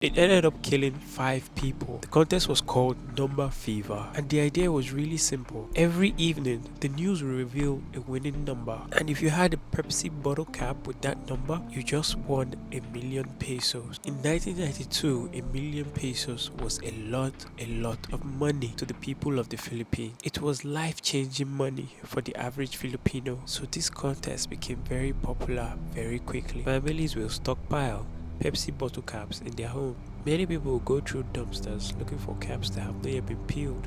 It ended up killing 5 people. The contest was called Number Fever, and the idea was really simple. Every evening, the news will reveal a winning number, and if you had a Pepsi bottle cap with that number, you just won a million pesos. In 1992, a million pesos was a lot of money to the people of the Philippines. It was life-changing money for the average Filipino, so this contest became very popular very quickly. Families will stockpile Pepsi bottle caps in their home. Many people will go through dumpsters looking for caps that have not yet been peeled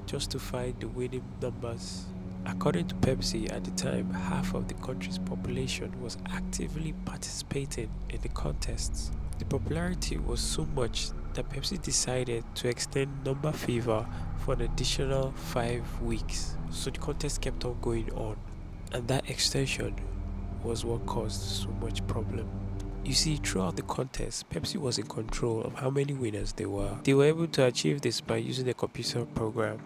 just to find the winning numbers. According to Pepsi, at the time, half of the country's population was actively participating in the contests. The popularity was so much that Pepsi decided to extend Number Fever for an additional 5 weeks. So the contest kept on going on, and that extension was what caused so much problem. You see, throughout the contest, Pepsi was in control of how many winners there were. They were able to achieve this by using a computer program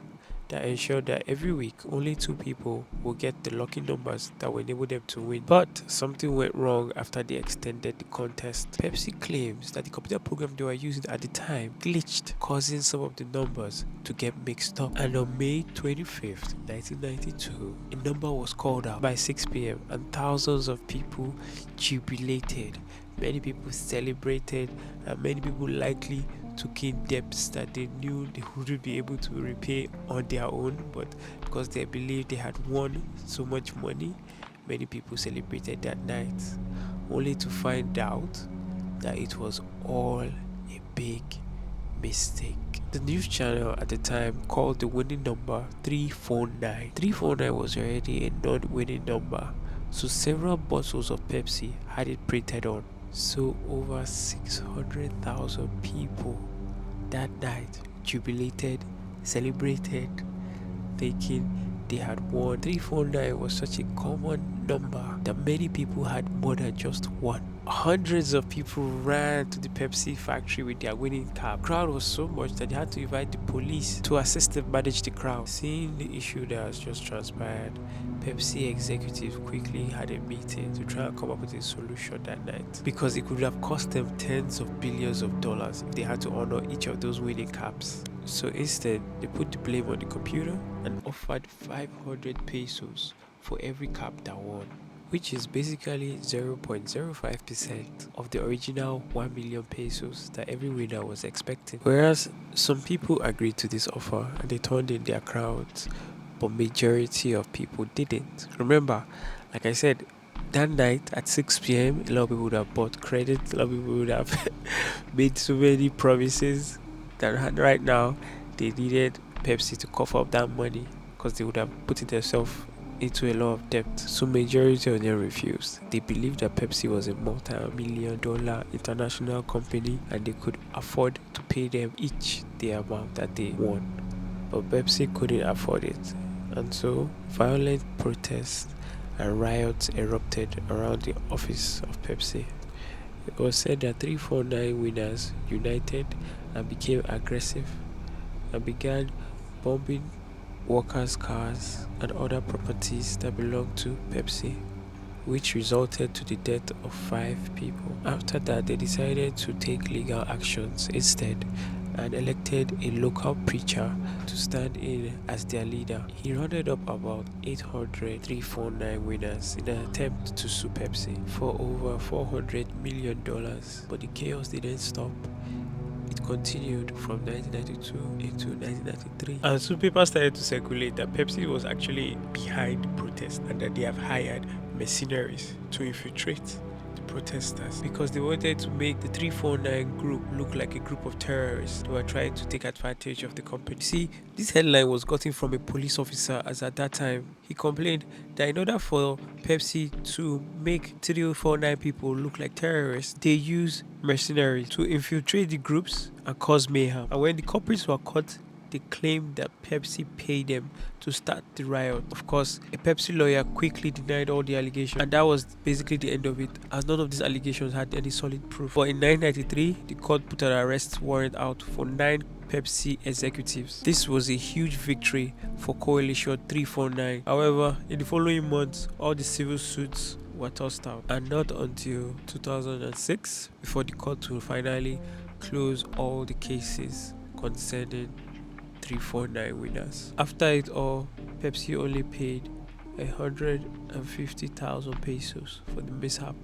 that ensured that every week only 2 people will get the lucky numbers that will enable them to win. But something went wrong after they extended the contest. Pepsi claims that the computer program they were using at the time glitched, causing some of the numbers to get mixed up. And on May 25th, 1992, a number was called out by 6 p.m. and thousands of people jubilated. Many people celebrated, and many people likely took in debts that they knew they wouldn't be able to repay on their own, but because they believed they had won so much money, many people celebrated that night, only to find out that it was all a big mistake. The news channel at the time called the winning number 349. 349 was already a non-winning number, so several bottles of Pepsi had it printed on. So over 600,000 people that night jubilated, celebrated, thinking they had won. 349 was such a common number that many people had more than just one. Hundreds of people ran to the Pepsi factory with their winning cap. The crowd was so much that they had to invite the police to assist them manage the crowd. Seeing the issue that has just transpired, Pepsi executives quickly had a meeting to try and come up with a solution that night, because it could have cost them tens of billions of dollars if they had to honor each of those winning caps. So instead, they put the blame on the computer and offered 500 pesos for every cap that won, which is basically 0.05% of the original 1 million pesos that every winner was expecting. Whereas some people agreed to this offer and they turned in their crowds, but majority of people didn't. Remember, like I said, that night at 6 p.m., a lot of people would have bought credit, a lot of people would have made so many promises that right now they needed Pepsi to cough up that money because they would have put it themselves into a lot of debt. So majority of them refused. They believed that Pepsi was a multi-million-dollar international company and they could afford to pay them each the amount that they won. But Pepsi couldn't afford it, and so violent protests and riots erupted around the office of Pepsi. It was said that 349 winners united and became aggressive and began bombing workers' cars and other properties that belonged to Pepsi, which resulted to the death of 5 people. After that, they decided to take legal actions instead and elected a local preacher to stand in as their leader. He rounded up about 800 349 winners in an attempt to sue Pepsi for over $400 million, but the chaos didn't stop. It continued from 1992 into 1993, and soon papers started to circulate that Pepsi was actually behind the protest and that they have hired mercenaries to infiltrate the protesters because they wanted to make the 349 group look like a group of terrorists who were trying to take advantage of the company. See, this headline was gotten from a police officer, as at that time he complained that in order for Pepsi to make 349 people look like terrorists, they use mercenaries to infiltrate the groups and cause mayhem. And when the culprits were caught, they claimed that Pepsi paid them to start the riot. Of course, a Pepsi lawyer quickly denied all the allegations, and that was basically the end of it, as none of these allegations had any solid proof. But in 1993, the court put an arrest warrant out for 9 Pepsi executives. This was a huge victory for Coalition 349. However, in the following months, all the civil suits were tossed out, and not until 2006 before the court will finally close all the cases concerning 349 winners. After it all, Pepsi only paid 150,000 pesos for the mishap.